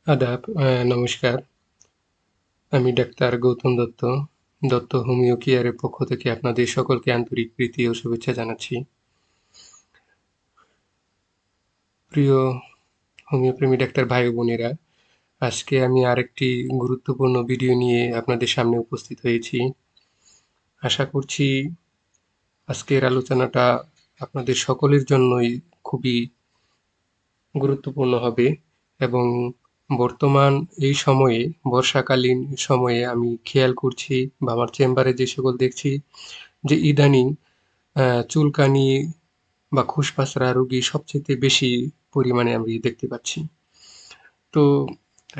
আদাব, নমস্কার। আমি ডাক্তার গৌতম দত্ত। দত্ত হোমিও কেয়ারের পক্ষ থেকে আপনাদের সকলকে আন্তরিক প্রীতি ও শুভেচ্ছা জানাচ্ছি। প্রিয় হোমিওপ্রেমী ডাক্তার ভাই ও বোনেরা, আজকে আমি আরেকটি গুরুত্বপূর্ণ ভিডিও নিয়ে আপনাদের সামনে উপস্থিত হয়েছি। আশা করছি আজকের আলোচনাটা আপনাদের সকলের জন্যই খুবই গুরুত্বপূর্ণ হবে এবং বর্তমান এই সময়ে, বর্ষাকালীন সময়ে আমি খেয়াল করছি বা আমার চেম্বারে যে সকল দেখছি যে ইদানিং চুলকানি বা খুসপাসরা রোগী সবচেয়ে বেশি পরিমাণে আমি দেখতে পাচ্ছি। তো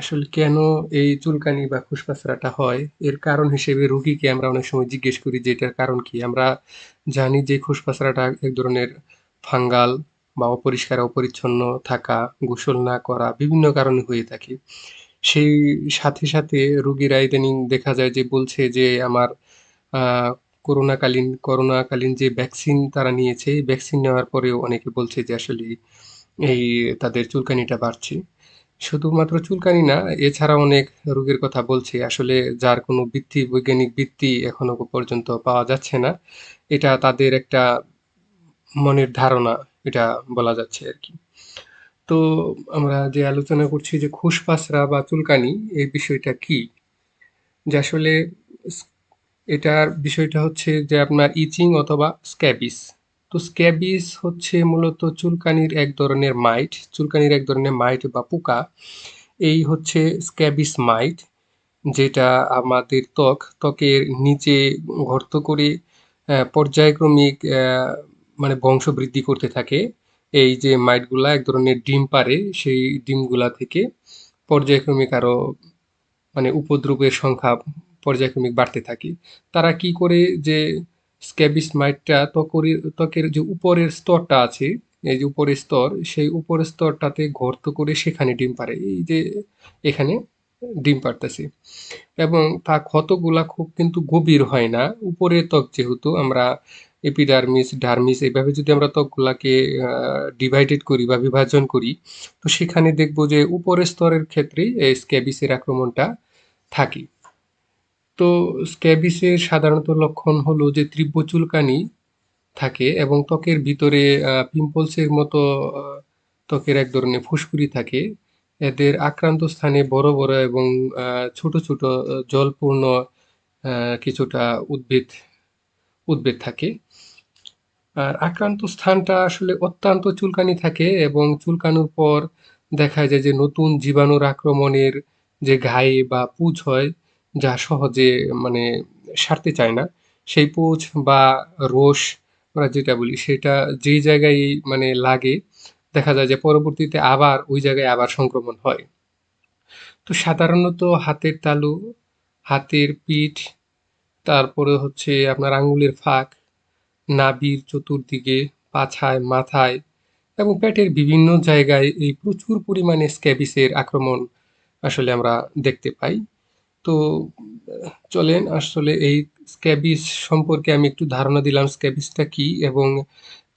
আসলে কেন এই চুলকানি বা খুসপাসরাটা হয়, এর কারণ হিসেবে রোগীকে আমরা অনেক সময় জিজ্ঞেস করি যে এটার কারণ কি। আমরা জানি যে খুসপাসরাটা এক ধরনের ফাঙ্গাল বা অপরিষ্কার অপরিচ্ছন্ন থাকা, গোসল না করা বিভিন্ন কারণে হয়ে থাকে। সেই সাথে সাথে রোগীরা ইদানিং দেখা যায় যে বলছে যে আমার আহ, করোনাকালীন যে ভ্যাকসিন তারা নিয়েছে, এই ভ্যাকসিন নেওয়ার পরেও অনেকে বলছে যে আসলে এই তাদের চুলকানিটা বাড়ছে। শুধুমাত্র চুলকানি না, এছাড়া অনেক রোগের কথা বলছে আসলে যার কোনো বৈজ্ঞানিক ভিত্তি এখনো পর্যন্ত পাওয়া যাচ্ছে না। এটা তাদের একটা মনের ধারণা, এটা বলা যাচ্ছে আর কি। তো আমরা যে আলোচনা করছি যে খুসপাসরা বা চুলকানি, এই বিষয়টা কি, যে আসলে এটার বিষয়টা হচ্ছে যে আপনার ইচিং অথবা স্ক্যাবিস। তো স্ক্যাবিস হচ্ছে মূলত চুলকানির এক ধরনের মাইট বা পোকা। এই হচ্ছে স্ক্যাবিস মাইট, যেটা আমাদের ত্বকের নিচে গর্ত করে পর্যায়ক্রমিক মানে বংশবৃদ্ধি করতে থাকে। এই যে মাইটগুলা এক ধরনের ডিম পাড়ে, সেই ডিমগুলা থেকে পর্যায়ক্রমিক আরো মানে উপদ্রবের সংখ্যা পর্যায়ক্রমিক বাড়তে থাকে। তারা কি করে যে স্ক্যাবিস মাইটটা ত্বকের যে উপরের স্তরটা আছে, এই যে উপরের স্তর, সেই উপরের স্তরটাতে গর্ত করে সেখানে ডিম পাড়ে। এই যে এখানে ডিম পাড়তেছে এবং তা ক্ষতগুলা খুব কিন্তু গভীর হয় না। উপরের ত্বক যেহেতু, আমরা এপিডার্মিস ডার্মিস এইভাবে যদি আমরা ত্বকগুলাকে ডিভাইডেড করি বা বিভাজন করি, তো সেখানে দেখবো যে উপরের স্তরের ক্ষেত্রেই এই স্ক্যাবিসের আক্রমণটা থাকে। তো স্ক্যাবিসের সাধারণত লক্ষণ হলো যে তীব্র চুলকানি থাকে এবং ত্বকের ভিতরে পিম্পলসের মতো আহ, ত্বকের এক ধরনের ফুসকুড়ি থাকে। এদের আক্রান্ত স্থানে বড় বড় এবং ছোট ছোট জলপূর্ণ কিছুটা উদ্ভিদ উদ্ভিদ থাকে। আর আক্রান্ত স্থানটা আসলে অত্যন্ত চুলকানি থাকে এবং চুলকানোর পর দেখা যায় যে নতুন জীবাণুর আক্রমণের যে ঘায়ে বা পুঁজ হয়, যা সহজে মানে সারতে চায় না। সেই পুঁজ বা রোশ আমরা যেটা বলি, সেটা যেই জায়গায় মানে লাগে, দেখা যায় যে পরবর্তীতে আবার ওই জায়গায় আবার সংক্রমণ হয়। তো সাধারণত হাতের তালু, হাতের পিঠ, তারপরে হচ্ছে আপনার আঙ্গুলের ফাঁক, নাভির চতুর্দিকে, পাছায়, মাথায় এবং পেটের বিভিন্ন জায়গায় এই প্রচুর পরিমাণে স্ক্যাবিসের আক্রমণ আসলে আমরা দেখতে পাই। তো চলেন আসলে এই স্ক্যাবিস সম্পর্কে আমি একটু ধারণা দিলাম, স্ক্যাবিসটা কি এবং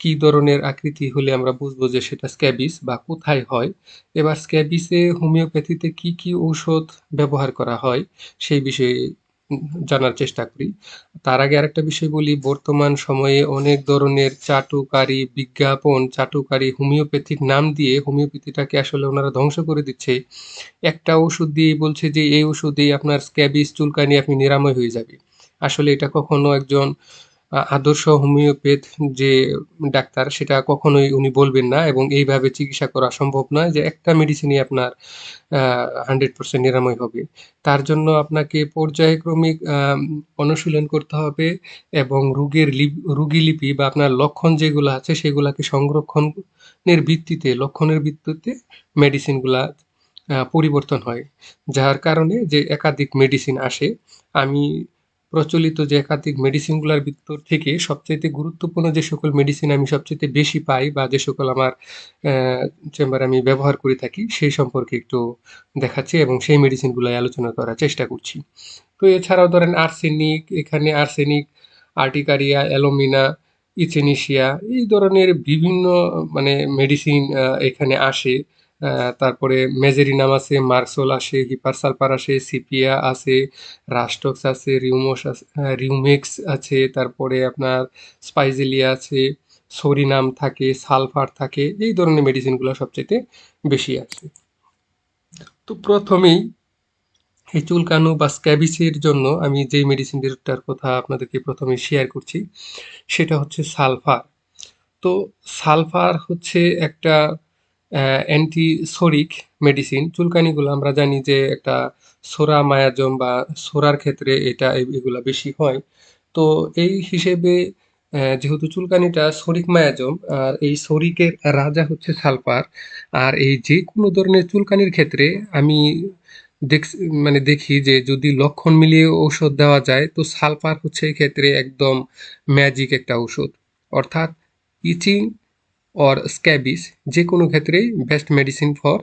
কি ধরনের আকৃতি হলে আমরা বুঝবো যে সেটা স্ক্যাবিস বা কোথায় হয়। এবার স্ক্যাবিসে হোমিওপ্যাথিতে কি কি ঔষধ ব্যবহার করা হয় সেই বিষয়ে জানার চেষ্টা করি। তার আগে আরেকটা বিষয় বলি, বর্তমান সময়ে অনেক ধরনের চাটুকারি হোমিওপ্যাথিক নাম দিয়ে হোমিওপ্যাথিটাকে আসলে ওনারা ধ্বংস করে দিচ্ছে। একটা ওষুধ দিয়েই বলছে যে এই ওষুধেই আপনার স্ক্যাবিস চুলকানি আপনি নিরাময় হয়ে যাবে। আসলে এটা কখনো একজন আদর্শ হোমিওপ্যাথ যে ডাক্তার, সেটা কখনোই উনি বলবেন না এবং এইভাবে চিকিৎসা করা সম্ভব নয় যে একটা মেডিসিনই আপনার 100% নিরাময় হবে। তার জন্য আপনাকে পর্যায়ক্রমিক অনুশীলন করতে হবে এবং রোগী লিপি বা আপনার লক্ষণ যেগুলো আছে সেগুলাকে লক্ষণের ভিত্তিতে মেডিসিনগুলা পরিবর্তন হয়। যার কারণে যে একাধিক মেডিসিন আসে। আমি প্রচলিত যে একাধিক মেডিসিনগুলোর ভিতর থেকে সবচাইতে গুরুত্বপূর্ণ যে সকল মেডিসিন আমি সবচাইতে বেশি পাই বা যে সকল আমার চেম্বারে আমি ব্যবহার করে থাকি সেই সম্পর্কে একটু দেখাচ্ছি এবং সেই মেডিসিনগুলাই আলোচনা করার চেষ্টা করছি। তো এছাড়াও ধরেন আর্সেনিক, আর্টিকারিয়া, অ্যালোমিনা, ইচেনিশিয়া এই ধরনের বিভিন্ন মানে মেডিসিন এখানে আসে। তারপরে মেজেরিনাম আছে, মার্কসোল আসে, হিপারসালফার আসে, সিপিয়া আছে, রাস্টক্স আছে, রিউমেক্স আছে, তারপরে আপনার স্পাইজেলিয়া আছে, সরিনাম থাকে, সালফার থাকে, এই ধরনের মেডিসিনগুলো সবচেয়ে বেশি আছে। তো প্রথমেই এই চুলকানো বা স্ক্যাবিসের জন্য আমি যে মেডিসিনটার কথা আপনাদেরকে প্রথমে শেয়ার করছি সেটা হচ্ছে সালফার। তো সালফার হচ্ছে একটা অ্যান্টিসোরিক মেডিসিন। চুলকানিগুলো আমরা জানি যে একটা সোরা মায়াজম বা সোরার ক্ষেত্রে এগুলা বেশি হয়। তো এই হিসেবে যেহেতু চুলকানিটা সরিক মায়াজম, আর এই সরিকের রাজা হচ্ছে সালফার। আর এই যে কোনো ধরনের চুলকানির ক্ষেত্রে আমি দেখি যে যদি লক্ষণ মিলিয়ে ঔষধ দেওয়া যায় তো সালফার হচ্ছে এই ক্ষেত্রে একদম ম্যাজিক একটা ঔষধ। অর্থাৎ ইচিং অর স্ক্যাবিস যে কোনো ক্ষেত্রেই বেস্ট মেডিসিন ফর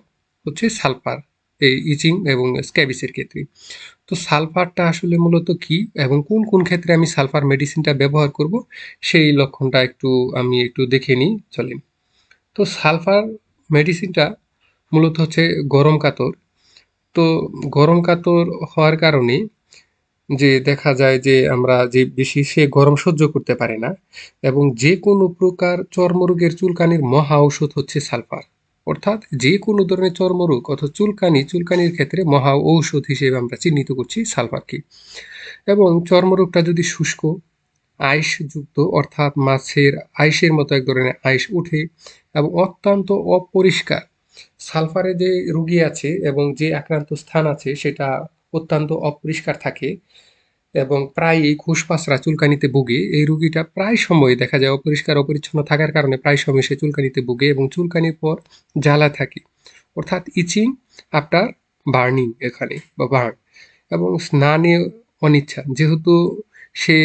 হচ্ছে সালফার, এই ইচিং এবং স্ক্যাবিসের ক্ষেত্রে। তো সালফারটা আসলে মূলত কি এবং কোন কোন ক্ষেত্রে আমি সালফার মেডিসিনটা ব্যবহার করব সেই লক্ষণটা আমি একটু দেখে নিই, চলেন। তো সালফার মেডিসিনটা মূলত হচ্ছে গরম কাতর। তো গরম কাতর হওয়ার কারণে যে দেখা যায় যে আমরা যে বেশি সে গরম সহ্য করতে পারে না, এবং যে কোনো প্রকার চর্মরোগের চুলকানির মহা ঔষধ হচ্ছে সালফার। অর্থাৎ যে কোনো ধরনের চর্মরোগ অথবা চুলকানির ক্ষেত্রে মহা ঔষধ হিসেবে আমরা চিহ্নিত করছি সালফারকে। এবং চর্মরোগটা যদি শুষ্ক আঁশযুক্ত, অর্থাৎ মাছের আঁশের মতো এক ধরনের আঁশ ওঠে এবং অত্যন্ত অপরিষ্কার, সালফারে যে রোগী আছে এবং যে আক্রান্ত স্থান আছে সেটা অত্যন্ত অপরিষ্কার থাকে এবং প্রায়ই খুসপাসরা চুলকানিতে ভোগে। এই রোগীটা প্রায় সময় দেখা যায় অপরিষ্কার অপরিচ্ছন্ন থাকার কারণে প্রায় সময় সে চুলকানিতে ভোগে এবং চুলকানির পর জ্বালা থাকে, অর্থাৎ ইচিং আফটার বার্নিং এখানে বা বার্ন। এবং স্নানে অনিচ্ছা, যেহেতু সে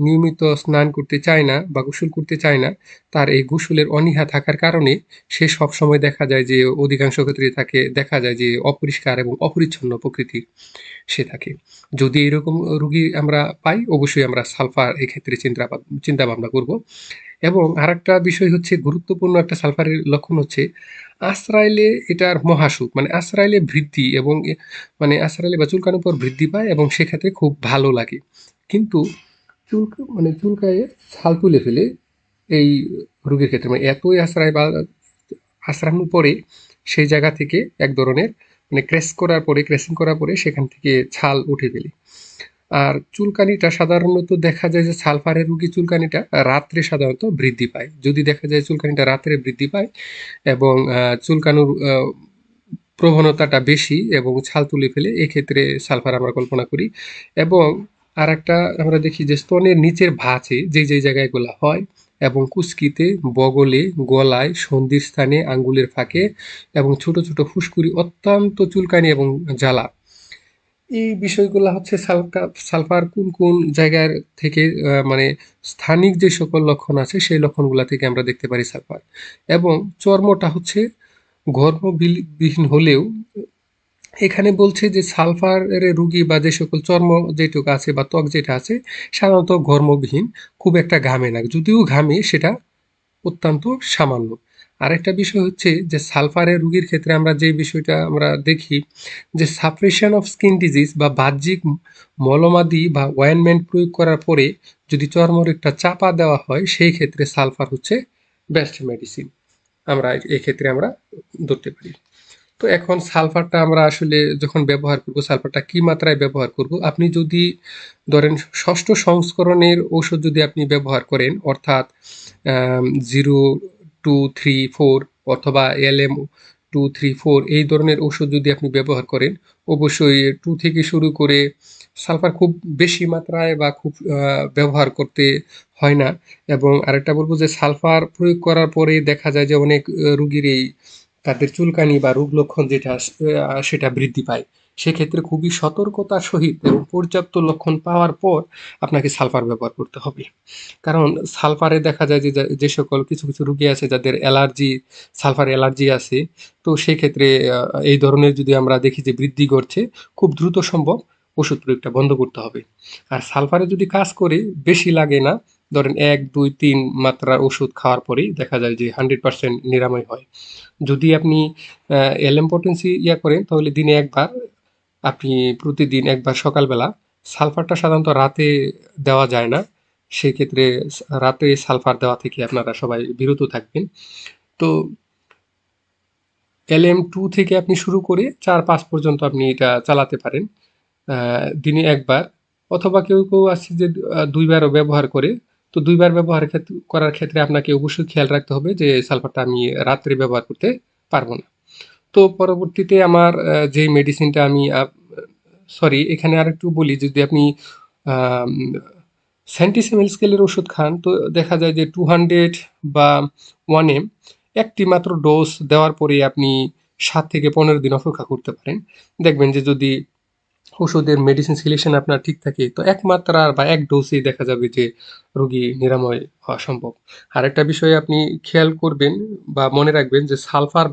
নিয়মিত স্নান করতে চায় না বা গোসল করতে চায় না, তার এই গোসলের অনীহা থাকার কারণে সে সবসময় দেখা যায় যে অধিকাংশ ক্ষেত্রে তাকে দেখা যায় যে অপরিষ্কার এবং অপরিচ্ছন্ন প্রকৃতির সে থাকে। যদি এরকম রোগী আমরা পাই অবশ্যই আমরা সালফার এক্ষেত্রে চিন্তা ভাবনা করব। এবং আরেকটা বিষয় হচ্ছে গুরুত্বপূর্ণ একটা সালফারের লক্ষণ হচ্ছে আশ্রাইলে এটার মহাসুখ, মানে আশ্রাইলে বৃদ্ধি এবং আশ্রাইলে বা চুলকানোর পর বৃদ্ধি পায় এবং সেক্ষেত্রে খুব ভালো লাগে। কিন্তু চুলকায় ছাল তুলে ফেলে এই রোগীর ক্ষেত্রে, মানে এতই আশ্রয় বা আশ্রানোর পরে সেই জায়গা থেকে এক ধরনের ক্রেসিং করার পরে সেখান থেকে ছাল উঠে ফেলে। আর চুলকানিটা সাধারণত দেখা যায় যে সালফারের রোগী চুলকানিটা রাত্রে সাধারণত বৃদ্ধি পায়। যদি দেখা যায় চুলকানিটা রাত্রে বৃদ্ধি পায় এবং চুলকানোর প্রবণতাটা বেশি এবং ছাল তুলে ফেলে, এক্ষেত্রে সালফার আমরা কল্পনা করি। এবং আর একটা আমরা দেখি যে স্তনের নিচের ভাঁজে যে জায়গায় এগুলা হয় এবং কুচকিতে, বগলে, গলায়, সন্ধির স্থানে, আঙ্গুলের ফাঁকে এবং ছোট ছোট ফুসকুড়ি অত্যন্ত চুলকানি এবং জ্বালা, এই বিষয়গুলা হচ্ছে সালফার কোন কোন জায়গার থেকে স্থানিক যে সকল লক্ষণ আছে সেই লক্ষণগুলা থেকে আমরা দেখতে পারি সালফার। এবং চর্মটা হচ্ছে ঘর্মবিহীন হলেও এখানে বলছে যে সালফারের রোগী বা যে সকল চর্ম যেটুকু আছে বা ত্বক যেটা আছে সাধারণত ঘর্মবিহীন, খুব একটা ঘামে না, যদিও ঘামে সেটা অত্যন্ত সামান্য। আরেকটা বিষয় হচ্ছে যে সালফারের রোগীর ক্ষেত্রে আমরা যে বিষয়টা আমরা দেখি যে সাপ্রেশন অফ স্কিন ডিজিজ বা বাহ্যিক মলমাদি বা অয়েনমেন্ট প্রয়োগ করার পরে যদি চর্মরোগটা চাপা দেওয়া হয় সেই ক্ষেত্রে সালফার হচ্ছে বেস্ট মেডিসিন, আমরা এক্ষেত্রে আমরা ধরতে পারি। তো এখন সালফারটা আমরা আসলে যখন ব্যবহার করব, সালফারটা কি মাত্রায় ব্যবহার করব, আপনি যদি ধরেন ষষ্ঠ সংস্করণের ঔষধ যদি আপনি ব্যবহার করেন, অর্থাৎ 0, 2, 3, 4 অথবা LM2, 3, 4 এই ধরনের ঔষধ যদি আপনি ব্যবহার করেন, অবশ্যই 2 থেকে শুরু করে সালফার খুব বেশি মাত্রায় বা খুব ব্যবহার করতে হয় না। এবং আরেকটা বলবো যে সালফার প্রয়োগ করার পরে দেখা যায় যে অনেক রুগীর তাদের চুলকানি বা রোগ লক্ষণ যেটা সেটা বৃদ্ধি পায়। সেক্ষেত্রে খুবই সতর্কতার সহিত এবং পর্যাপ্ত লক্ষণ পাওয়ার পর আপনাকে সালফার ব্যবহার করতে হবে। কারণ সালফারে দেখা যায় যে যে সকল কিছু কিছু রোগী আছে যাদের সালফার অ্যালার্জি আছে, তো সেক্ষেত্রে এই ধরনের যদি আমরা দেখি যে বৃদ্ধি ঘটছে, খুব দ্রুত সম্ভব ওষুধ প্রয়োগটা বন্ধ করতে হবে। আর সালফারে যদি কাজ করে বেশি লাগে না, ধরেন ১, ২, ৩ মাত্রার ওষুধ খাওয়ার পরেই দেখা যায় যে 100% নিরাময় হয়। যদি আপনি এলএম পটেন্সি করেন তাহলে দিনে একবার, আপনি প্রতিদিন একবার সকালবেলা, সালফারটা সাধারণত রাতে দেওয়া যায় না, সেক্ষেত্রে রাতে সালফার দেওয়া থেকে আপনারা সবাই বিরত থাকবেন। তো LM2 থেকে আপনি শুরু করে ৪-৫ পর্যন্ত আপনি এটা চালাতে পারেন দিনে একবার, অথবা কেউ কেউ আছে যে ২ বারও ব্যবহার করে। তো ২ বার ব্যবহার করার ক্ষেত্রে আপনাকে অবশ্যই খেয়াল রাখতে হবে যে সালফারটা আমি রাত্রে ব্যবহার করতে পারবো না। তো পরবর্তীতে আমার যে মেডিসিনটা আমি সরি, এখানে আরেকটু বলি, যদি আপনি সেন্টিসিমেল স্কেলের ওষুধ খান তো দেখা যায় যে 200 বা 1M একটি মাত্র ডোজ দেওয়ার পরে আপনি 7 থেকে 15 দিন অপেক্ষা করতে পারেন। দেখবেন যে যদি ওষুধের মেডিসিন সিলেকশন আপনার ঠিক থাকে তো এক মাত্রার বা এক ডোজেই দেখা যাবে যে রোগী নিরাময় হওয়া সম্ভব। আরেকটা বিষয় আপনি খেয়াল করবেন বা মনে রাখবেন যে সালফার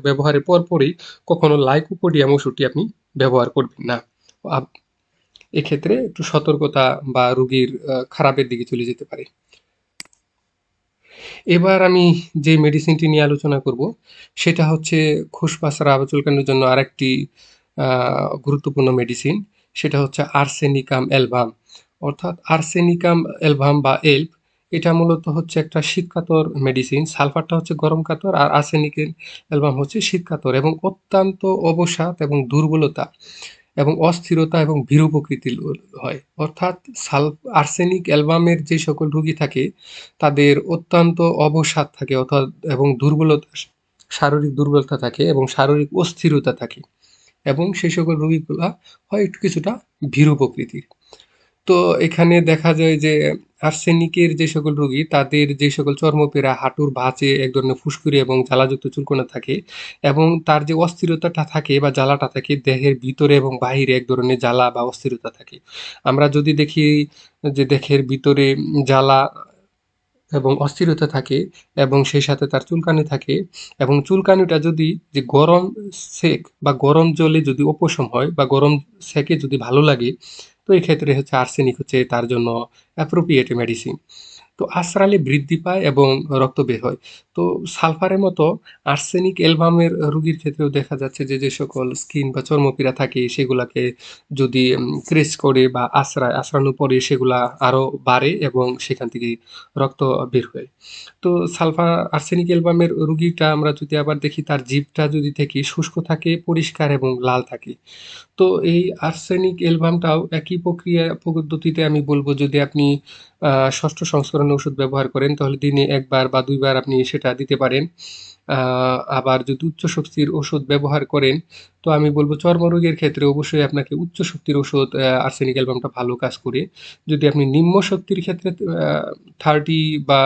ব্যবহারের পরপরই কখনো লাইকোপোডিয়াম ওষুধটি আপনি ব্যবহার করবেন না। এক্ষেত্রে একটু সতর্কতা বা রোগীর খারাপের দিকে চলে যেতে পারে। এবার আমি যে মেডিসিনটি নিয়ে আলোচনা করব সেটা হচ্ছে খুসপাসরা বা চুলকানির জন্য আরেকটি গুরুত্বপূর্ণ মেডিসিন, সেটা হচ্ছে আর্সেনিকাম অ্যালবাম, অর্থাৎ আর্সেনিকাম অ্যালবাম বা এল্প। এটা মূলত হচ্ছে একটা শীতকাতর মেডিসিন। সালফারটা হচ্ছে গরম কাতর আর আর্সেনিকের অ্যালবাম হচ্ছে শীতকাতর, এবং অত্যন্ত অবসাদ এবং দুর্বলতা এবং অস্থিরতা এবং ভীরু প্রকৃতির হয়। অর্থাৎ আর্সেনিক অ্যালবামের যে সকল রোগী থাকে তাদের অত্যন্ত অবসাদ থাকে, অর্থাৎ এবং দুর্বলতা, শারীরিক দুর্বলতা থাকে এবং শারীরিক অস্থিরতা থাকে, এবং সেই সকল রোগীগুলা হয় একটু কিছুটা ভীরু প্রকৃতির। তো এখানে দেখা যায় যে আর্সেনিকের যে সকল রোগী তাদের যে সকল চর্মপীড়া, হাঁটুর ভাঁজে এক ধরনের ফুসকুড়ি এবং জ্বালাযুক্ত চুলকোনা থাকে, এবং তার যে অস্থিরতাটা থাকে বা জ্বালাটা থাকে দেহের ভিতরে এবং বাহিরে এক ধরনের জ্বালা বা অস্থিরতা থাকে। আমরা যদি দেখি যে দেহের ভিতরে জ্বালা এবং অস্থিরতা থাকে এবং সেই সাথে তার চুলকানি থাকে, এবং চুলকানিটা যদি যে গরম সেক বা গরম জলে যদি উপশম হয় বা গরম সেকে যদি ভালো লাগে, তো এই ক্ষেত্রে হচ্ছে আর্সেনিক হচ্ছে তার জন্য অ্যাপ্রোপ্রিয়েট মেডিসিন। তো আশ্রালে বৃদ্ধি পায় এবং রক্ত বের হয়। তো সালফারের মতো আর্সেনিক অ্যালবামের রোগীর ক্ষেত্রেও দেখা যাচ্ছে যে যে সকল স্কিন বা চর্মপীড়া থাকে সেগুলাকে যদি ক্রেস করে বা আশ্রানোর পরে সেগুলা আরও বাড়ে এবং সেখান থেকে রক্ত বের হয়। তো আর্সেনিক অ্যালবামের রোগীটা আমরা যদি আবার দেখি, তার জিভটা যদি দেখি শুষ্ক থাকে, পরিষ্কার এবং লাল থাকে। তো এই আর্সেনিক অ্যালবামটাও একই প্রক্রিয়া পদ্ধতিতে আমি বলব, যদি আপনি ষষ্ঠ সংস্করণের ওষুধ ব্যবহার করেন তাহলে দিনে ১ বার বা ২ বার আপনি সেটা দিতে পারেন। আবার যদি উচ্চ শক্তির ওষুধ ব্যবহার করেন তো আমি বলব চর্মরোগের ক্ষেত্রে অবশ্যই আপনাকে উচ্চ শক্তির ওষুধ আর্সেনিক অ্যালবামটা ভালো কাজ করে। যদি আপনি নিম্ন শক্তির ক্ষেত্রে 30 বা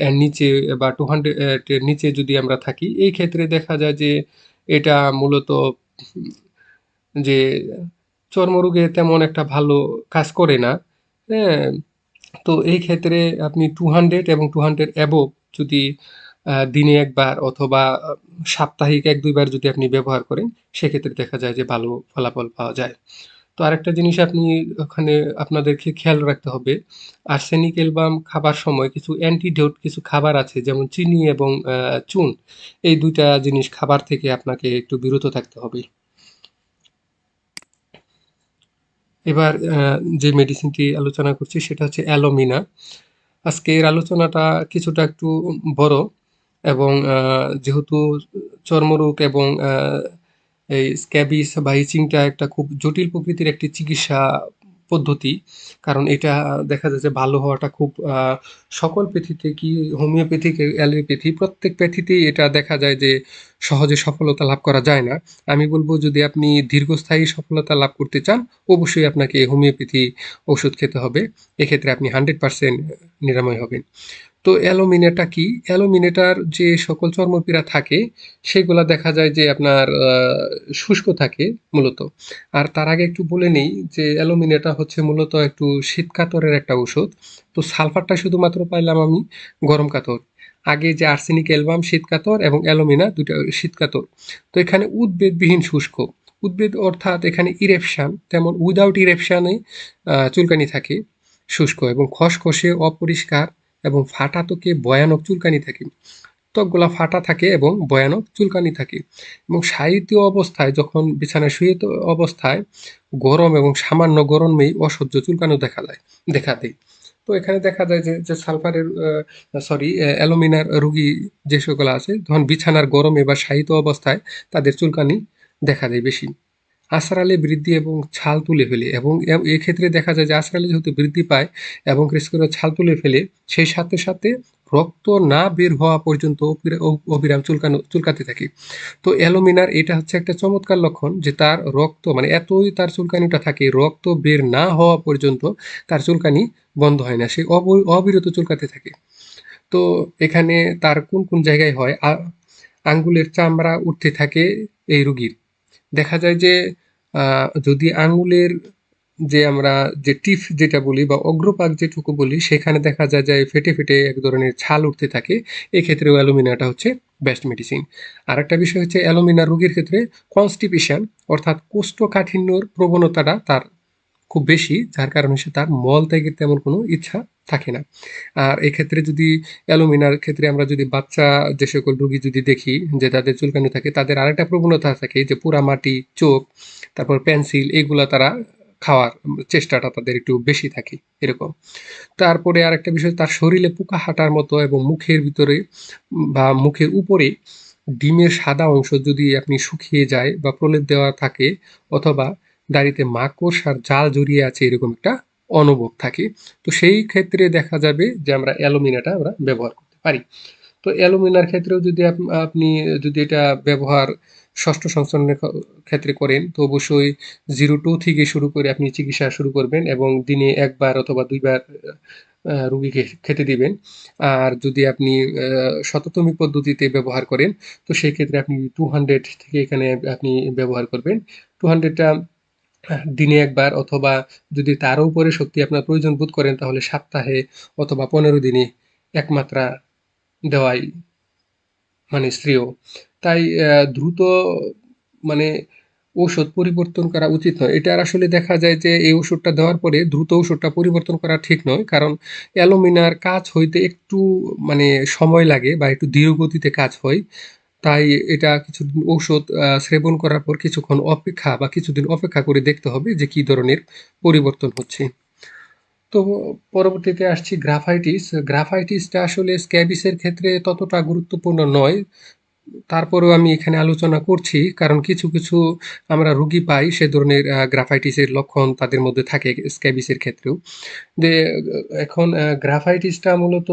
এর নিচে বা 200 এর নিচে যদি আমরা থাকি, এই ক্ষেত্রে দেখা যায় যে এটা মূলত যে চর্মরোগে তেমন একটা ভালো কাজ করে না। হ্যাঁ? তো এই ক্ষেত্রে আপনি 200 এবং 200 অ্যাবভ যদি দিনে ১ বার অথবা সাপ্তাহিক ১-২ বার যদি আপনি ব্যবহার করেন, সেক্ষেত্রে দেখা যায় যে ভালো ফলাফল পাওয়া যায়। তো আরেকটা জিনিস আপনি ওখানে আপনাদেরকে খেয়াল রাখতে হবে, আর্সেনিক অ্যালবাম খাবার সময় কিছু অ্যান্টিডোট কিছু খাবার আছে যেমন চিনি এবং চুন। এই ২ টা জিনিস খাবার থেকে আপনাকে একটু বিরত থাকতে হবে। এবার যে মেডিসিনটি আলোচনা করছি সেটা হচ্ছে অ্যালোমিনা। আজকের আলোচনাটা কিছুটা একটু বড়, এবং যেহেতু চর্মরোগ এবং এই স্ক্যাবিস বা ইচিংটা একটা খুব জটিল প্রকৃতির একটি চিকিৎসা পদ্ধতি। কারণ এটা দেখা যায় যে ভালো হওয়াটা খুব সকল প্যাথিতে কি হোমিওপ্যাথিক, অ্যালোপ্যাথি প্রত্যেক প্যাথিতেই এটা দেখা যায় যে সহজে সফলতা লাভ করা যায় না। আমি বলব যদি আপনি দীর্ঘস্থায়ী সফলতা লাভ করতে চান অবশ্যই আপনাকে হোমিওপ্যাথি ওষুধ খেতে হবে। এক্ষেত্রে আপনি 100% নিরাময় হবেন। তো অ্যালোমিনেটা কি? অ্যালোমিনেটার যে সকল চর্মপীড়া থাকে সেগুলা দেখা যায় যে আপনার শুষ্ক থাকে মূলত। আর তার আগে একটু বলে নেই যে অ্যালোমিনেটা হচ্ছে মূলত একটু শীতকাতরের একটা ওষুধ। তো সালফারটা শুধুমাত্র পাইলাম আমি গরম কাতর। আগে যে আর্সেনিক অ্যালবাম শীতকাতর এবং অ্যালোমিনা দুইটা শীতকাতর। তো এখানে উদ্বেদবিহীন শুষ্ক। উদ্বেদ অর্থাৎ এখানে ইরেপশন, তেমন উইদাউট ইরেপশনে চুলকানি থাকে। শুষ্ক এবং খসখসে, অপরিষ্কার এবং ফাটা ত্বকে ভয়ানক চুলকানি থাকে। ত্বকগুলা ফাটা থাকে এবং ভয়ানক চুলকানি থাকে। এবং শায়িত অবস্থায়, যখন বিছানায় শুয়ে অবস্থায় গরম এবং সামান্য গরমেই অসহ্য চুলকানো দেখা দেয়। তো এখানে দেখা যায় যে সালফারের অ্যালুমিনার রোগী যে সকল আছে, তখন বিছানার গরমে বা শায়িত অবস্থায় তাদের চুলকানি দেখা দেয় বেশি। আশ্রালে বৃদ্ধি এবং ছাল তুলে ফেলে, এবং এক্ষেত্রে দেখা যায় যে আশ্রালে যেহেতু বৃদ্ধি পায় এবং বিশেষ করে ছাল তুলে ফেলে, সেই সাথে সাথে রক্ত না বের হওয়া পর্যন্ত অবিরাম চুলকাতে থাকে। তো অ্যালুমিনার এটা হচ্ছে একটা চমৎকার লক্ষণ যে তার রক্ত, মানে এতই তার চুলকানিটা থাকে, রক্ত বের না হওয়া পর্যন্ত তার চুলকানি বন্ধ হয় না, সে অবিরত চুলকাতে থাকে। তো এখানে তার কোন কোন জায়গায় হয়, আঙ্গুলের চামড়া উঠতে থাকে এই রোগীর। দেখা যায় যে যদি আঙ্গুলের যে আমরা যে টিপ যেটা বলি বা অগ্রপাক যেটুকু বলি, সেখানে দেখা যায় যে ফেটে ফেটে এক ধরনের ছাল উঠতে থাকে, এক্ষেত্রেও অ্যালুমিনাটা হচ্ছে বেস্ট মেডিসিন। আর একটা বিষয় হচ্ছে অ্যালুমিনা রোগীর ক্ষেত্রে কনস্টিপেশন, অর্থাৎ কোষ্ঠকাঠিন্যর প্রবণতাটা তার খুব বেশি, যার কারণে সে তার মল ত্যাগের তেমন কোনো ইচ্ছা থাকে না। আর এক্ষেত্রে যদি অ্যালুমিনার ক্ষেত্রে আমরা যদি বাচ্চা যে সকল রোগী যদি দেখি যে তাদের চুলকানি থাকে, তাদের আরেকটা প্রবণতা থাকে যে পোড়ামাটি, চোখ, তারপর পেন্সিল, এগুলা তারা খাওয়ার চেষ্টাটা তাদের একটু বেশি থাকে এরকম। তারপরে আরেকটা বিষয়, তার শরীরে পোকা হাঁটার মতো এবং মুখের ভিতরে বা মুখের উপরে ডিমের সাদা অংশ যদি আপনি শুকিয়ে যায় বা প্রলেপ দেওয়া থাকে, অথবা দাড়িতে মাকড়সার জাল জড়িয়ে আছে, এরকম একটা অনুভব থাকে, তো সেই ক্ষেত্রে দেখা যাবে যে আমরা অ্যালুমিনাটা আমরা ব্যবহার করতে পারি। তো অ্যালুমিনার ক্ষেত্রেও যদি আপনি যদি এটা ব্যবহার ষষ্ঠ সংস্করণের ক্ষেত্রে করেন, তো অবশ্যই 0-2 থেকে শুরু করে আপনি চিকিৎসা শুরু করবেন এবং দিনে 1 বার অথবা 2 বার রুগীকে খেতে দিবেন। আর যদি আপনি শততমী পদ্ধতিতে ব্যবহার করেন, তো সেই ক্ষেত্রে আপনি 200 থেকে এখানে আপনি ব্যবহার করবেন। 200 টা দিনে 1 বার, অথবা যদি তারও উপরে শক্তি আপনার প্রয়োজন বোধ করেন, তাহলে সপ্তাহে অথবা 15 দিনে 1 মাত্রা দেওয়াই মানে শ্রেয়। তাই দ্রুত মানে ঔষধ পরিবর্তন করা উচিত নয়। এটার আসলে দেখা যায় যে এই ওষুধটা দেওয়ার পরে দ্রুত ওষুধটা পরিবর্তন করা ঠিক নয়। কারণ অ্যালুমিনার কাজ হইতে একটু মানে সময় লাগে বা একটু ধীর গতিতে কাজ হয়। তাই এটা কিছুদিন ঔষধ সেবন করার পর কিছুক্ষণ অপেক্ষা বা কিছুদিন অপেক্ষা করে দেখতে হবে যে কি ধরনের পরিবর্তন হচ্ছে। তো পরবর্তীতে আসছি গ্রাফাইটিস। গ্রাফাইটিসটা আসলে স্ক্যাবিসের ক্ষেত্রে ততটা গুরুত্বপূর্ণ নয়। তারপরেও আমি এখানে আলোচনা করছি কারণ কিছু কিছু আমরা রুগী পাই সে ধরনের গ্রাফাইটিসের লক্ষণ তাদের মধ্যে থাকে স্ক্যাবিসের ক্ষেত্রেও। যে এখন গ্রাফাইটিসটা মূলত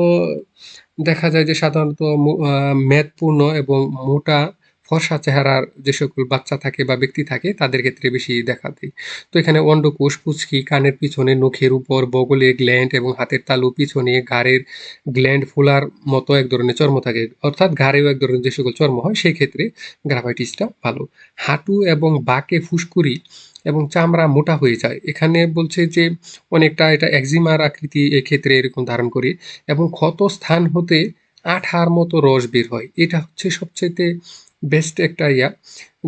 দেখা যায় যে সাধারণত মেদপূর্ণ এবং মোটা ফর্সা চেহারার যে সকল বাচ্চা থাকে বা ব্যক্তি থাকে তাদের ক্ষেত্রে বেশি দেখা দেয়। তো এখানে অন্ডকোষ, পুঁচকি, কানের পিছনে, নখের উপর, বগলে গ্ল্যান্ড এবং হাতের তালু, পিছনে ঘাড়ের গ্ল্যান্ড ফোলার মতো এক ধরনের চর্ম থাকে, অর্থাৎ ঘাড়েও এক ধরনের যে সকল চর্ম হয়, সেই ক্ষেত্রে গ্রাফাইটিসটা ভালো। হাঁটু এবং বাঁকে ফুসকুড়ি এবং চামড়া মোটা হয়ে যায়, এখানে বলছে যে অনেকটা এটা একজিমার আকৃতি এক্ষেত্রে এরকম ধারণ করে, এবং ক্ষত স্থান হতে আঠার মতো রস বের হয়। এটা হচ্ছে সবচাইতে বেস্ট একটা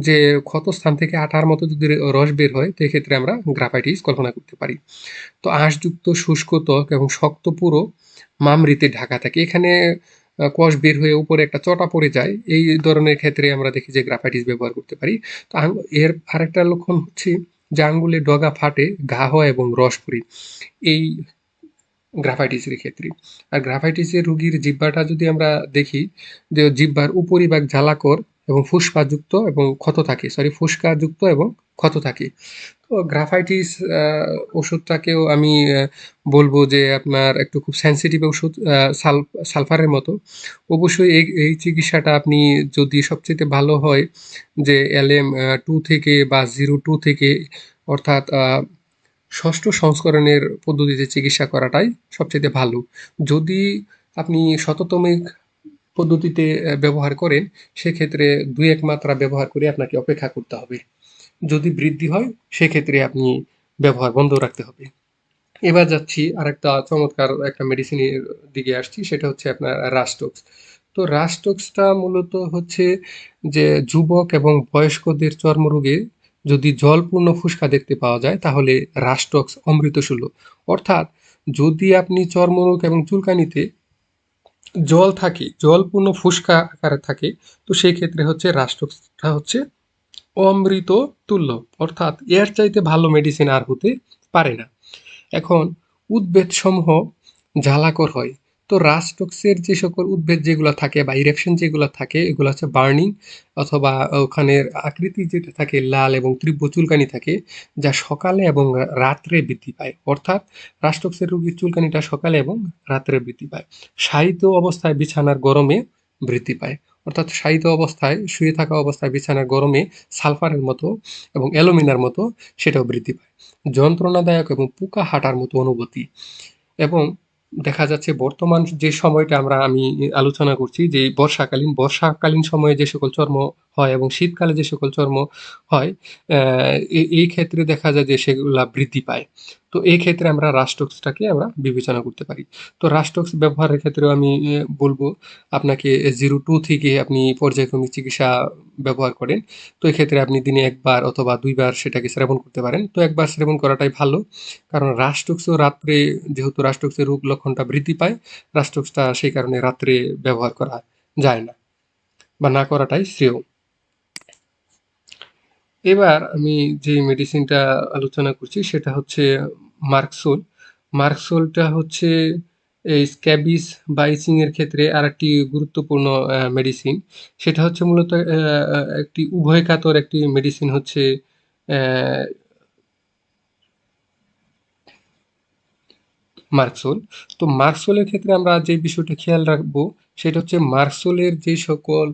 যে ক্ষত স্থান থেকে আঠার মতো যদি রস বের হয়, তো এক্ষেত্রে আমরা গ্রাফাইটিস কল্পনা করতে পারি। তো আঁশযুক্ত শুষ্ক ত্বক এবং শক্ত পুরো মামড়িতে ঢাকা থাকে, এখানে কষ বের হয়ে উপরে একটা চটা পড়ে যায়, এই ধরনের ক্ষেত্রে আমরা দেখি যে গ্রাফাইটিস ব্যবহার করতে পারি। তো এর আরেকটা লক্ষণ হচ্ছে যে আঙ্গুলের ডগা ফাটে, ঘা হয় এবং রস পড়ে, এই গ্রাফাইটিসের ক্ষেত্রে। আর গ্রাফাইটিসের রোগীর জিহ্বাটা যদি আমরা দেখি, যে জিহ্বার উপরিভাগ জ্বালাকর এবং ফুসকাযুক্ত এবং ক্ষত থাকে, ফুসকাযুক্ত এবং ক্ষত থাকে। তো গ্রাফাইটিস ওষুধটাকেও আমি বলবো যে আপনার একটু খুব সেন্সিটিভ ওষুধ, সালফারের মতো। অবশ্যই এই চিকিৎসাটা আপনি যদি সবচেয়ে ভালো হয় যে LM2 থেকে বা 02 থেকে, অর্থাৎ ষষ্ঠ সংস্করণের পদ্ধতিতে চিকিৎসা করাটাই সবচেয়ে ভালো। যদি আপনি শততমিক পদ্ধতিতে ব্যবহার করেন, সেক্ষেত্রে 2-1 মাত্রা ব্যবহার করে আপনাকে অপেক্ষা করতে হবে। যদি বৃদ্ধি হয়, সেক্ষেত্রে আপনি ব্যবহার বন্ধ রাখতে হবে। এবার যাচ্ছি আরেকটা চমৎকার একটা মেডিসিনের দিকে আসছি, সেটা হচ্ছে আপনার রাস্টোক্স। তো রাস্টোক্সটা মূলত হচ্ছে যে যুবক এবং বয়স্কদের চর্মরোগে যদি জলপূর্ণ ফুসকা দেখতে পাওয়া যায়, তাহলে রাস্টক্স অমৃতসুল্য। অর্থাৎ যদি আপনি চর্মরোগ এবং চুলকানিতে জল থাকে, জলপূর্ণ ফুসকা আকারে থাকে, তো সেই ক্ষেত্রে হচ্ছে রাষ্ট্রটা হচ্ছে অমৃত তুল্য, অর্থাৎ এর চাইতে ভালো মেডিসিন আর হতে পারে না। এখন উদ্ভিদসমূহ জ্বালাকর হয়। তো রাস্টক্সের যে সকল উদ্ভিদ যেগুলো থাকে বা ইরেকশন যেগুলো থাকে এগুলো হচ্ছে বার্নিং, অথবা ওখানের আকৃতি যেটা থাকে লাল এবং তীব্র চুলকানি থাকে, যা সকালে এবং রাত্রে বৃদ্ধি পায়। অর্থাৎ রাস্টক্সের রোগীর চুলকানিটা সকালে এবং রাত্রে বৃদ্ধি পায়। শায়িত অবস্থায় বিছানার গরমে বৃদ্ধি পায়। অর্থাৎ শায়িত অবস্থায় শুয়ে থাকা অবস্থায় বিছানার গরমে সালফারের মতো এবং অ্যালুমিনার মতো সেটাও বৃদ্ধি পায়। যন্ত্রণাদায়ক এবং পোকা হাঁটার মতো অনুভূতি। এবং দেখা যাচ্ছে বর্তমান যে সময়টা আমি আলোচনা করছি, যে বর্ষাকালীন সময়ে যে সকল চর্ম হয় এবং শীতকালে যে সকল চর্ম হয়, এই ক্ষেত্রে দেখা যায় যে সেগুলা বৃদ্ধি পায়। তো এই ক্ষেত্রে আমরা রাস্টক্সটাকে আমরা বিবেচনা করতে পারি। তো রাস্টক্স ব্যবহারের ক্ষেত্রেও আমি বলবো আপনাকে 0-2 থেকে আপনি পর্যায়ক্রমিক চিকিৎসা ব্যবহার করেন। তো এক্ষেত্রে আপনি দিনে 1 বার অথবা 2 বার সেটাকে সেবন করতে পারেন। তো 1 বার সেবন করাটাই ভালো। কারণ রাস্টক্সও রাত্রে, যেহেতু রাস্টক্সের রোগ লক্ষণটা বৃদ্ধি পায়, রাস্টক্সটা সেই কারণে রাত্রে ব্যবহার করা যায় না, বা না করাটাই শ্রেয়। এবার আমি যে মেডিসিনটা আলোচনা করছি সেটা হচ্ছে মার্কসোল। মার্কসোলটা হচ্ছে এই স্ক্যাবিস বা ইচিং এর ক্ষেত্রে আরেকটি গুরুত্বপূর্ণ মেডিসিন। সেটা হচ্ছে মূলত একটি উভয়কাতর একটি মেডিসিন হচ্ছে আহ, মার্কসোল। তো মার্কসোলের ক্ষেত্রে আমরা যে বিষয়টা খেয়াল রাখবো সেটা হচ্ছে মার্কসোলের যে সকল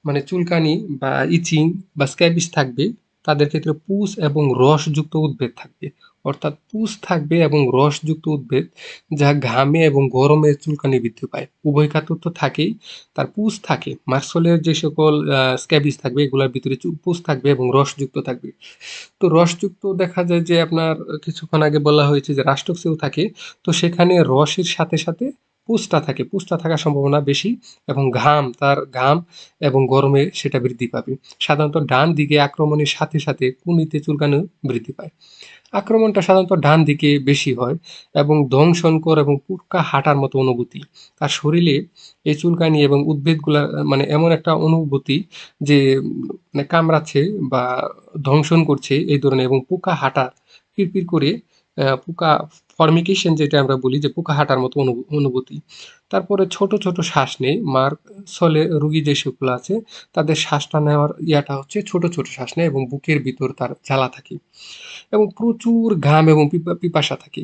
মানে চুলকানি বা ইচিং বা স্ক্যাবিস থাকবে, তাদের ক্ষেত্রে পুষ এবং রসযুক্ত উদ্ভিদ থাকবে। অর্থাৎ পুষ থাকবে এবং রসযুক্ত উদ্ভিদ, যা ঘামে এবং গরমে চুলকানি বৃদ্ধি পায়। উভয় খাতর তো থাকেই, তার পুষ থাকে। মার্কসোলের যে সকল স্ক্যাবিস থাকবে এগুলোর ভিতরে পুষ থাকবে এবং রসযুক্ত থাকবে। তো রসযুক্ত দেখা যায় যে আপনার কিছুক্ষণ আগে বলা হয়েছে যে রাষ্ট্রক্সেও থাকে। তো সেখানে রসের সাথে সাথে পুষ্টা থাকে, পুষ্টা থাকার সম্ভাবনা বেশি, এবং ঘাম এবং গরমে সেটা বৃদ্ধি পাবে। সাধারণত ডান দিকে আক্রমণের সাথে সাথে কুনিতে চুলকানিও বৃদ্ধি পায়। আক্রমণটা সাধারণত ডান দিকে বেশি হয় এবং দংশনকর এবং পুরকা হাঁটার মতো অনুভূতি। তার শরীরে এই চুলকানি এবং উদ্ভিদগুলা মানে এমন একটা অনুভূতি যে মানে কামড়াচ্ছে বা দংশন করছে এই ধরনের, এবং পোকা হাঁটার পিরপির করে পোকা ফর্মিকেশন যেটা আমরা বলি, যে পোকা হাঁটার মতো অনুভূতি। তারপরে ছোট ছোট শ্বাস নেই মার্কসলে রোগী যে সকল আছে, তাদের শ্বাসটা নেওয়ার ইয়াটা হচ্ছে ছোট ছোট শ্বাস নেয় এবং বুকের ভিতর তার জ্বালা থাকে এবং প্রচুর ঘাম এবং পিপাসা থাকে।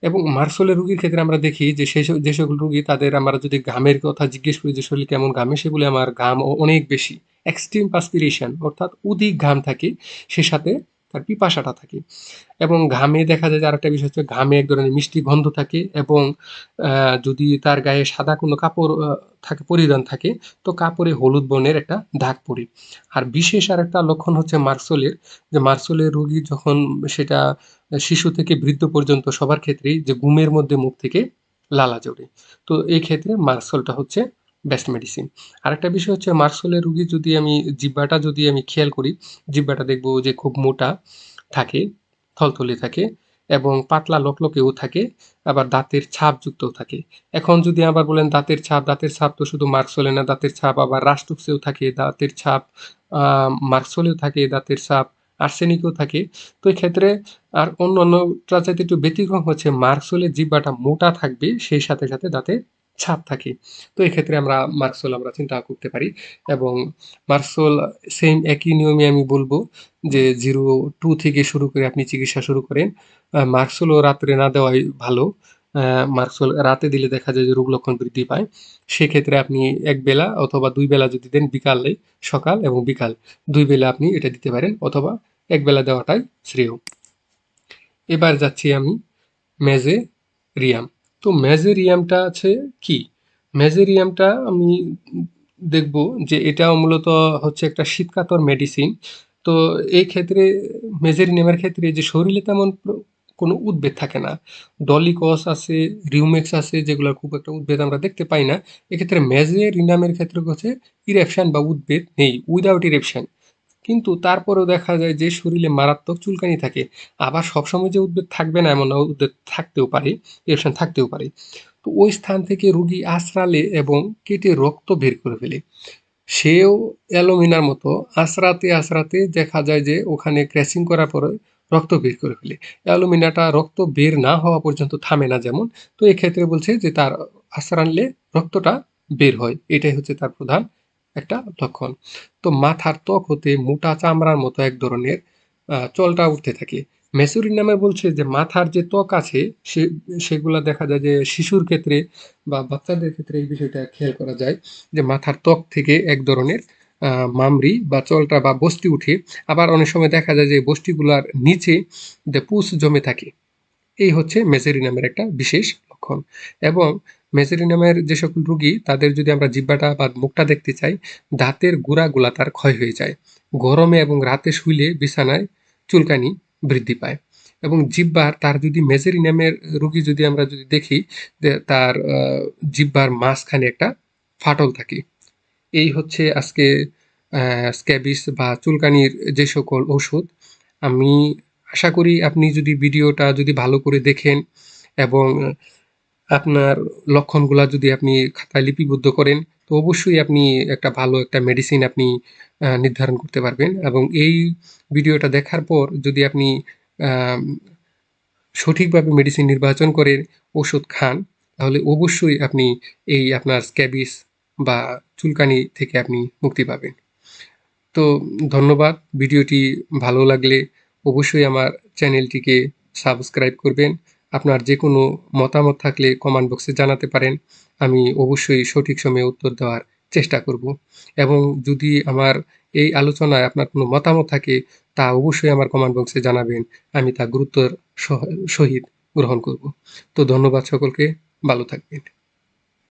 এবং মার্সোলের রোগীর ক্ষেত্রে আমরা দেখি যে যে সকল রোগী, তাদের আমরা যদি ঘামের কথা জিজ্ঞেস করি যে শরীর কেমন ঘামে, সেগুলি আমার ঘাম অনেক বেশি, এক্সট্রিম পাসপিরেশন, অর্থাৎ অধিক ঘাম থাকে, সে সাথে তার পিপাসাটা থাকে। এবং ঘামে দেখা যায় যে আরেকটা বিষয় হচ্ছে ঘামে এক ধরনের মিষ্টি গন্ধ থাকে, এবং যদি তার গায়ে সাদা কোনো কাপড় থাকে, পরিধান থাকে, তো কাপড়ে হলুদ বর্ণের একটা দাগ পড়ে। আর বিশেষ আরেকটা লক্ষণ হচ্ছে মার্সোলের, যে মার্সোলের রোগী যখন সেটা শিশু থেকে বৃদ্ধ পর্যন্ত সবার ক্ষেত্রেই, যে ঘুমের মধ্যে মুখ থেকে লালা জড়ে। তো এই ক্ষেত্রে মার্সোলটা হচ্ছে বেস্ট মেডিসিন। আরেকটা বিষয় হচ্ছে মার্সোলের রোগী যদি আমি খেয়াল করি, জিহ্বাটা দেখবো যে খুব মোটা থাকে, থলথলে থাকে এবং পাতলা লকলকেও থাকে, আবার দাঁতের ছাপযুক্তও থাকে। এখন যদি আবার বলেন দাঁতের ছাপ তো শুধু মার্কসোলে না, দাঁতের ছাপ আবার রাস্টক্সেও থাকে, দাঁতের ছাপ মার্কসোলেও থাকে, দাঁতের ছাপ আর্সেনিকেও থাকে। তো এই ক্ষেত্রে আর অন্যান্যটার চাইতে একটু ব্যতিক্রম হচ্ছে মার্কসোলের জিহ্বাটা মোটা থাকবে, সেই সাথে সাথে দাঁতে ছাপ থাকে। তো এক্ষেত্রে আমরা চিন্তা করতে পারি। এবং মার্কসোল সেম একই নিয়মে আমি বলবো যে 0-2 থেকে শুরু করে আপনি চিকিৎসা শুরু করেন। মার্কসোলও রাত্রে না দেওয়াই ভালো। মার্কসোল রাতে দিলে দেখা যায় যে রোগ লক্ষণ বৃদ্ধি পায়। সেক্ষেত্রে আপনি 1 বেলা অথবা 2 বেলা যদি দেন, বিকালে, সকাল এবং বিকাল 2 বেলা আপনি এটা দিতে পারেন, অথবা 1 বেলা দেওয়াটাই শ্রেয়। এবার যাচ্ছি আমি মেজেরিয়াম। তো মেজেরিয়ামটা আছে কি? মেজেরিয়ামটা আমি দেখব যে এটাও মূলত হচ্ছে একটা শীতকাতর মেডিসিন। তো এই ক্ষেত্রে মেজেরিয়ামের ক্ষেত্রে যে শরীরে তেমন কোনো উদ্ভিদ থাকে না। ডলিকস আছে, রিউমেক্স আছে, যেগুলোর খুব একটা উদ্ভিদ আমরা দেখতে পাই না। এক্ষেত্রে মেজেরিনামের ক্ষেত্রে হচ্ছে ইরেপশন বা উদ্ভিদ নেই, উইদাউট ইরেপশন। কিন্তু তারপরেও দেখা যায় যে শরীরে মারাত্মক চুলকানি থাকে। আবার সবসময় যে উদ্বেগ থাকবে না এমন না, উদ্বেগ থাকতেও পারে, ইরিটেশন থাকতেও পারে। তো ওই স্থান থেকে রোগী আঁচড়ালে এবং কেটে রক্ত বের করে ফেলে। সেও অ্যালুমিনার মতো আঁচড়াতে আঁচড়াতে দেখা যায় যে ওখানে ক্র্যাচিং করার পরে রক্ত বের করে ফেলে। অ্যালুমিনাটা রক্ত বের না হওয়া পর্যন্ত থামে না যেমন, তো এক্ষেত্রে বলছে যে তার আঁচড়ালে রক্তটা বের হয়, এটাই হচ্ছে তার প্রধান একটা লক্ষণ। তো মাথার ত্বক হতে মোটা চামড়ার মতো এক ধরনের চলটা উঠতে থাকে। মেসোরিন নামে বলছে যে মাথার যে ত্বক আছে সে সেগুলা দেখা যায় যে শিশুর ক্ষেত্রে বা বাচ্চাদের ক্ষেত্রে এই বিষয়টা খেয়াল করা যায় যে মাথার ত্বক থেকে এক ধরনের মামড়ি বা চলটা বা বস্তি উঠে। আবার অনেক সময় দেখা যায় যে বস্তিগুলার নিচে পুষ জমে থাকে। এই হচ্ছে মেসেরিনামের একটা বিশেষ লক্ষণ। এবং মেসেরিনামের যে সকল রোগী তাদের যদি আমরা জিহ্বাটা বা মুখটা দেখতে চাই, দাঁতের গোড়াগুলা তার ক্ষয় হয়ে যায়। গরমে এবং রাতে শুইলে বিছানায় চুলকানি বৃদ্ধি পায়। এবং জিহ্বার তার যদি মেসেরিনামের রোগী যদি আমরা যদি দেখি যে তার জিহ্বার মাঝখানে একটা ফাটল থাকে। এই হচ্ছে আজকে স্ক্যাবিস বা চুলকানির যে সকল ওষুধ। আমি আশা করি আপনি যদি ভিডিওটা যদি ভালো করে দেখেন এবং আপনার লক্ষণগুলা যদি আপনি খাতায় লিপিবদ্ধ করেন, তো অবশ্যই আপনি একটা ভালো একটা মেডিসিন আপনি নির্ধারণ করতে পারবেন। এবং এই ভিডিওটা দেখার পর যদি আপনি আম সঠিকভাবে মেডিসিন নির্বাচন করে ওষুধ খান, তাহলে অবশ্যই আপনি এই আপনার স্ক্যাবিস বা চুলকানি থেকে আপনি মুক্তি পাবেন। তো ধন্যবাদ। ভিডিওটি ভালো লাগলে অবশ্যই আমার চ্যানেলটিকে সাবস্ক্রাইব করবেন। আপনার যে কোনো মতামত থাকলে কমেন্ট বক্সে জানাতে পারেন। আমি অবশ্যই সঠিক সময়ে উত্তর দেওয়ার চেষ্টা করব। এবং যদি আমার এই আলোচনায় আপনার কোনো মতামত থাকে তা অবশ্যই আমার কমেন্ট বক্সে জানাবেন। আমি তা গুরুত্বের সহিত গ্রহণ করব। তো ধন্যবাদ সকলকে, ভালো থাকবেন।